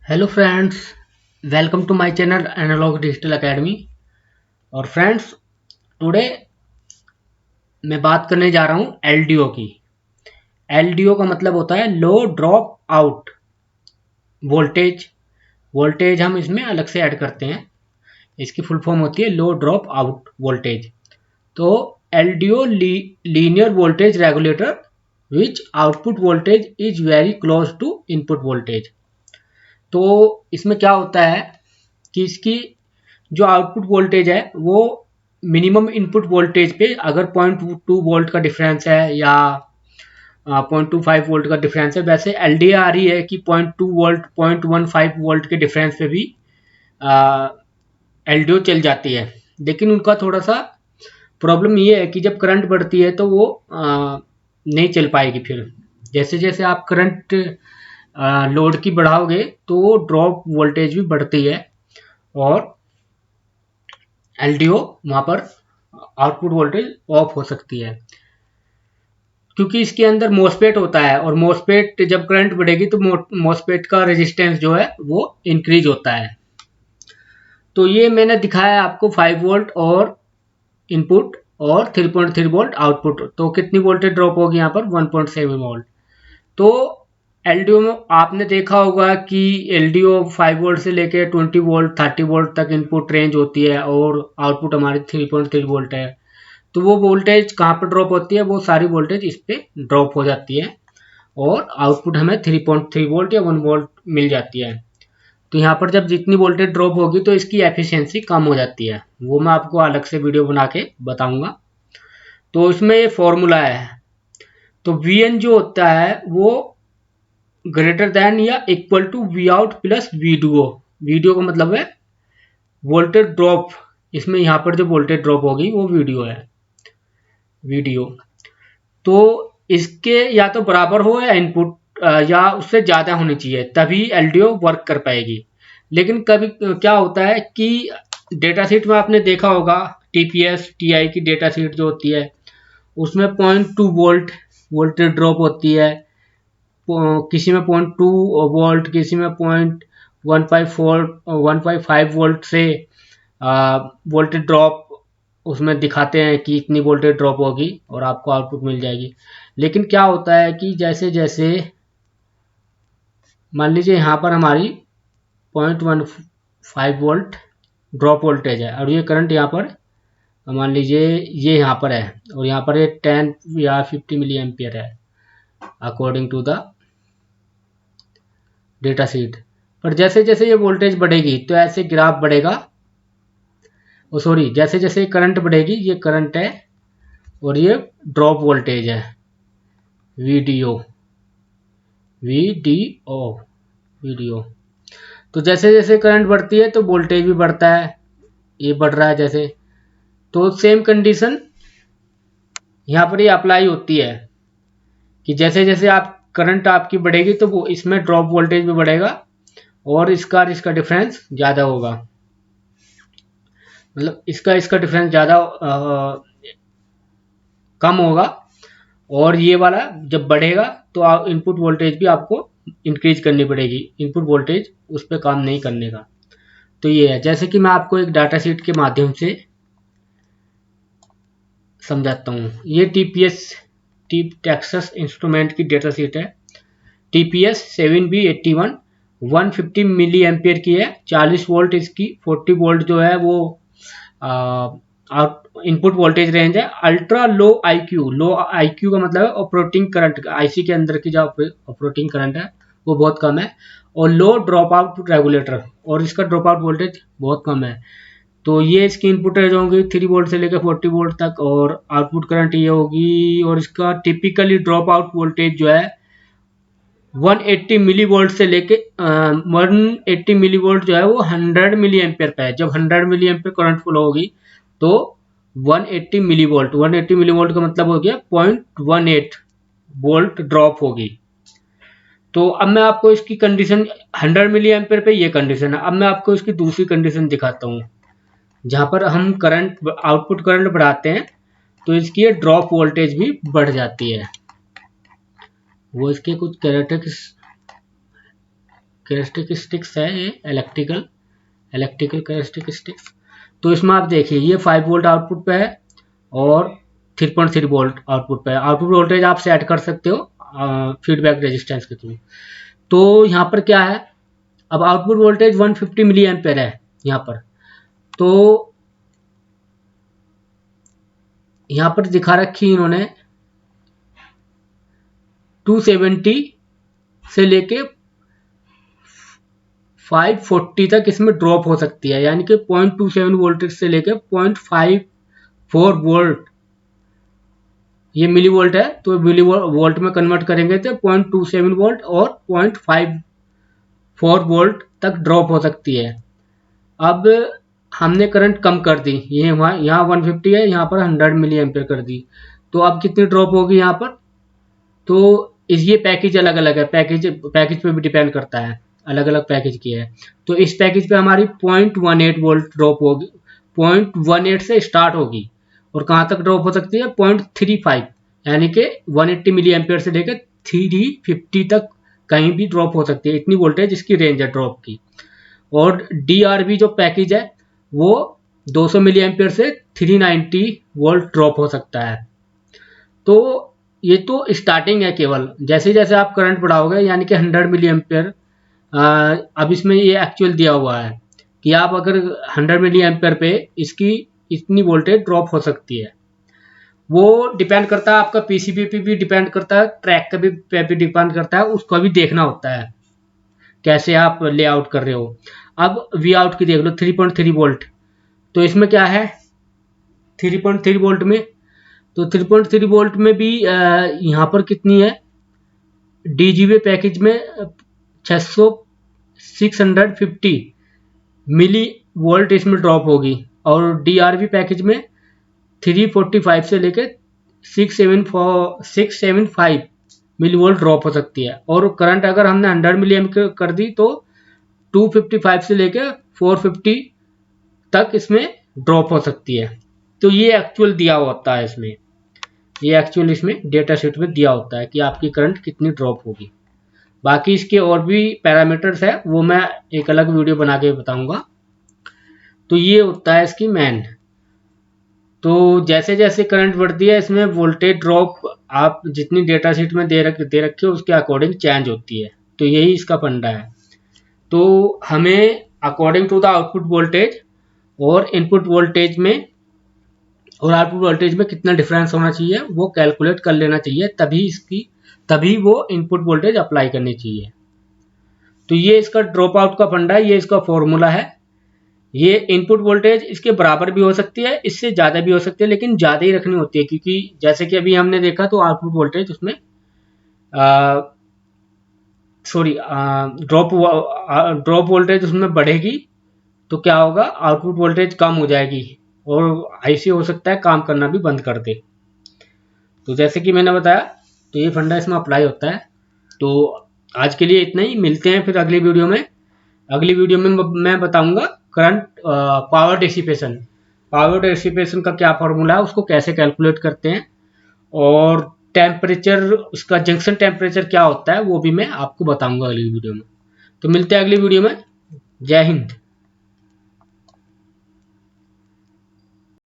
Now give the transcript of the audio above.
Hello friends, welcome to my channel analog digital academy. और friends, today मैं बात करने जा रहा हूँ एलडीओ की। एलडीओ का मतलब होता है low drop out voltage. Voltage हम इसमें अलग से ऐड करते हैं। इसकी फुल फॉर्म होती है लो ड्रॉप आउट वोल्टेज। तो LDO linear voltage regulator which output voltage is very close to input voltage. तो इसमें क्या होता है कि इसकी जो आउटपुट वोल्टेज है वो मिनिमम इनपुट वोल्टेज पे अगर 0.2 वोल्ट का डिफरेंस है या 0.25 वोल्ट का डिफरेंस है, वैसे एलडीए आ रही है कि 0.2 वोल्ट 0.15 वोल्ट के डिफरेंस पे भी एलडीओ चल जाती है। लेकिन उनका थोड़ा सा प्रॉब्लम ये है कि जब करंट बढ़ती है तो वो नहीं चल पाएगी। फिर जैसे जैसे आप करंट लोड की बढ़ाओगे तो वो ड्रॉप वोल्टेज भी बढ़ती है और एलडीओ वहां पर आउटपुट वोल्टेज ऑफ हो सकती है, क्योंकि इसके अंदर मोसपेट होता है और मोसपेट जब करंट बढ़ेगी तो मोसपेट का रेजिस्टेंस जो है वो इंक्रीज होता है। तो ये मैंने दिखाया है आपको 5 वोल्ट और इनपुट और 3.3 वोल्ट आउटपुट। तो कितनी वोल्टेज ड्रॉप होगी यहाँ पर 1.7 वोल्ट। तो एलडीओ में आपने देखा होगा कि एलडीओ 5 वोल्ट से लेके 20 वोल्ट 30 वोल्ट तक इनपुट रेंज होती है और आउटपुट हमारी 3.3 वोल्ट है। तो वो वोल्टेज कहाँ पर ड्रॉप होती है, वो सारी वोल्टेज इस पे ड्रॉप हो जाती है और आउटपुट हमें 3.3 वोल्ट या 1 वोल्ट मिल जाती है। तो यहाँ पर जब जितनी वोल्टेज ड्रॉप होगी तो इसकी एफिशिएंसी कम हो जाती है। वो मैं आपको अलग से वीडियो बना के बताऊंगा। तो इसमें ये फॉर्मूला है। तो वी एन जो होता है वो ग्रेटर देन या equal to V out plus VDO. Video का मतलब है वोल्टेज ड्रॉप। इसमें यहाँ पर जो वोल्टेज ड्रॉप होगी वो वीडियो है, वीडियो। तो इसके या तो बराबर हो या इनपुट या उससे ज़्यादा होनी चाहिए, तभी एलडीओ वर्क कर पाएगी। लेकिन कभी क्या होता है कि डेटा शीट में आपने देखा होगा टीपीएस टीआई की डेटा शीट जो होती है उसमें 0.2 वोल्ट वोल्टेज ड्रॉप होती है, किसी में 0.2 वोल्ट, किसी में 1.5 वोल्ट से वोल्टेज ड्रॉप उसमें दिखाते हैं कि इतनी वोल्टेज ड्रॉप होगी और आपको आउटपुट मिल जाएगी। लेकिन क्या होता है कि जैसे जैसे मान लीजिए यहाँ पर हमारी 0.15 वोल्ट ड्रॉप वोल्टेज है और ये करंट यहाँ पर मान लीजिए ये यहाँ पर है और यहाँ पर ये 10 या 50 मिली एम्पियर है according to the data sheet. पर जैसे जैसे ये वोल्टेज बढ़ेगी तो ऐसे ग्राफ बढ़ेगा, सॉरी, जैसे जैसे करंट बढ़ेगी, ये करंट है और ये ड्रॉप वोल्टेज है वीडीओ, वीडीओ, वीडीओ। तो जैसे जैसे करंट बढ़ती है तो वोल्टेज भी बढ़ता है, ये बढ़ रहा है जैसे। तो सेम कंडीशन यहाँ पर ये अप्लाई होती है कि जैसे जैसे आप करंट आपकी बढ़ेगी तो वो इसमें ड्रॉप वोल्टेज भी बढ़ेगा और इसका डिफरेंस ज़्यादा होगा। मतलब इसका डिफरेंस ज़्यादा कम होगा और ये वाला जब बढ़ेगा तो इनपुट वोल्टेज भी आपको इंक्रीज करनी पड़ेगी, इनपुट वोल्टेज उस पर काम नहीं करने का। तो ये है, जैसे कि मैं आपको एक डाटा शीट के माध्यम से समझाता हूँ। ये टीपीएस टेक्सास इंस्ट्रूमेंट की डेटा शीट है। टीपीएस 7B81 150 मिली एम्पियर की है, 40 वोल्ट इसकी, 40 वोल्ट जो है वो इनपुट वोल्टेज रेंज है। अल्ट्रा लो आईक्यू का मतलब है ऑपरेटिंग करंट, आईसी के अंदर की जो ऑपरेटिंग करंट है वो बहुत कम है। और लो ड्रॉप आउट रेगुलेटर, और इसका ड्रॉप आउट वोल्टेज बहुत कम है। तो ये इसकी इनपुट रेंज होगी 3 वोल्ट से लेकर 40 वोल्ट तक और आउटपुट करंट ये होगी। और इसका टिपिकली ड्रॉप आउट वोल्टेज जो है 180 मिली वोल्ट से लेके 180 मिली वोल्ट जो है वो 100 मिली एम्पियर पे है। जब 100 मिली एम्पियर करंट फ्लो होगी तो 180 मिली वोल्ट, 180 मिली वोल्ट का मतलब हो गया 0.18 वोल्ट ड्रॉप होगी। तो अब मैं आपको इसकी कंडीशन 100 मिली एम्पियर पे ये कंडीशन है। अब मैं आपको इसकी दूसरी कंडीशन दिखाता हूँ जहाँ पर हम करंट आउटपुट करंट बढ़ाते हैं तो इसकी ड्रॉप वोल्टेज भी बढ़ जाती है। वो इसके कुछ कैरेक्टरिस्टिक्स कैरेक्टरिस्टिक्स है ये इलेक्ट्रिकल कैरेक्टरिस्टिक्स। तो इसमें आप देखिए ये 5 वोल्ट आउटपुट पे है और 3.3 वोल्ट आउटपुट पे है। आउटपुट वोल्टेज आप सेट कर सकते हो फीडबैक रेजिस्टेंस के थ्रू। तो यहाँ पर क्या है, अब आउटपुट वोल्टेज 150 मिली एम्पेयर है यहाँ पर। तो यहाँ पर दिखा रखी इन्होंने 270 से लेके 540 तक इसमें ड्रॉप हो सकती है, यानी कि 0.27 वोल्टेज से लेके 0.54 वोल्ट, ये मिली वोल्ट है तो मिली वोल्ट में कन्वर्ट करेंगे तो 0.27 वोल्ट और 0.54 वोल्ट तक ड्रॉप हो सकती है। अब हमने करंट कम कर दी, ये यहाँ 150 है, यहाँ पर 100 मिली एम्पेयर कर दी, तो अब कितनी ड्रॉप होगी यहाँ पर। तो ये पैकेज अलग अलग है, पैकेज पे भी डिपेंड करता है, अलग अलग पैकेज की है। तो इस पैकेज पे हमारी 0.18 वोल्ट ड्रॉप होगी, 0.18 से स्टार्ट होगी और कहाँ तक ड्रॉप हो सकती है 0.35, यानी कि 180 मिली एम्पेयर से लेकर 350 तक कहीं भी ड्रॉप हो सकती है। इतनी वोल्टेज इसकी रेंज है ड्रॉप की। और DRV जो पैकेज है वो 200 मिली एम्पेयर से 390 वोल्ट ड्रॉप हो सकता है। तो ये तो स्टार्टिंग है केवल, जैसे जैसे आप करंट बढ़ाओगे यानी कि 100 मिली एम्पेयर, अब इसमें ये एक्चुअल दिया हुआ है कि आप अगर 100 मिली एम्पेयर पे इसकी इतनी वोल्टेज ड्रॉप हो सकती है। वो डिपेंड करता है, आपका PCB पे भी डिपेंड करता है, ट्रैक का भी पे भी डिपेंड करता है, उसका भी देखना होता है कैसे आप लेआउट कर रहे हो। अब वी आउट की देख लो 3.3 वोल्ट, तो इसमें क्या है 3.3 वोल्ट में, तो 3.3 वोल्ट में भी यहाँ पर कितनी है, DGV पैकेज में 650 मिली वोल्ट इसमें ड्रॉप होगी और DRV पैकेज में 345 से लेकर 675 मिली वोल्ट ड्रॉप हो सकती है। और करंट अगर हमने 100 मिली एम्पियर कर दी तो 255 से लेकर 450 तक इसमें ड्रॉप हो सकती है। तो ये एक्चुअल दिया होता है इसमें, ये एक्चुअल इसमें डेटा शीट में दिया होता है कि आपकी करंट कितनी ड्रॉप होगी। बाकी इसके और भी पैरामीटर्स है, वो मैं एक अलग वीडियो बना के बताऊंगा। तो ये होता है इसकी मेन। तो जैसे जैसे करंट बढ़ती है इसमें वोल्टेज ड्रॉप आप जितनी डेटा शीट में दे रखे हो उसके अकॉर्डिंग चेंज होती है। तो यही इसका फंडा है। तो हमें according to the output voltage और इनपुट वोल्टेज में और आउटपुट वोल्टेज में कितना डिफरेंस होना चाहिए वो कैलकुलेट कर लेना चाहिए, तभी वो इनपुट वोल्टेज अप्लाई करनी चाहिए। तो ये इसका ड्रॉप आउट का फंडा है, ये इसका फॉर्मूला है। ये इनपुट वोल्टेज इसके बराबर भी हो सकती है, इससे ज़्यादा भी हो सकती है, लेकिन ज़्यादा ही रखनी होती है क्योंकि जैसे कि अभी हमने देखा तो आउटपुट वोल्टेज उसमें ड्रॉप वोल्टेज उसमें बढ़ेगी तो क्या होगा, आउटपुट वोल्टेज कम हो जाएगी और ऐसे हो सकता है काम करना भी बंद कर दे। तो जैसे कि मैंने बताया तो ये फंडा इसमें अप्लाई होता है। तो आज के लिए इतना ही, मिलते हैं फिर अगली वीडियो में। अगली वीडियो में मैं बताऊंगा करंट पावर डिसिपेशन का क्या फॉर्मूला है, उसको कैसे कैलकुलेट करते हैं, और टेम्परेचर, उसका जंक्शन टेम्परेचर क्या होता है वो भी मैं आपको बताऊंगा अगली वीडियो में। तो मिलते हैं अगली वीडियो में। जय हिंद।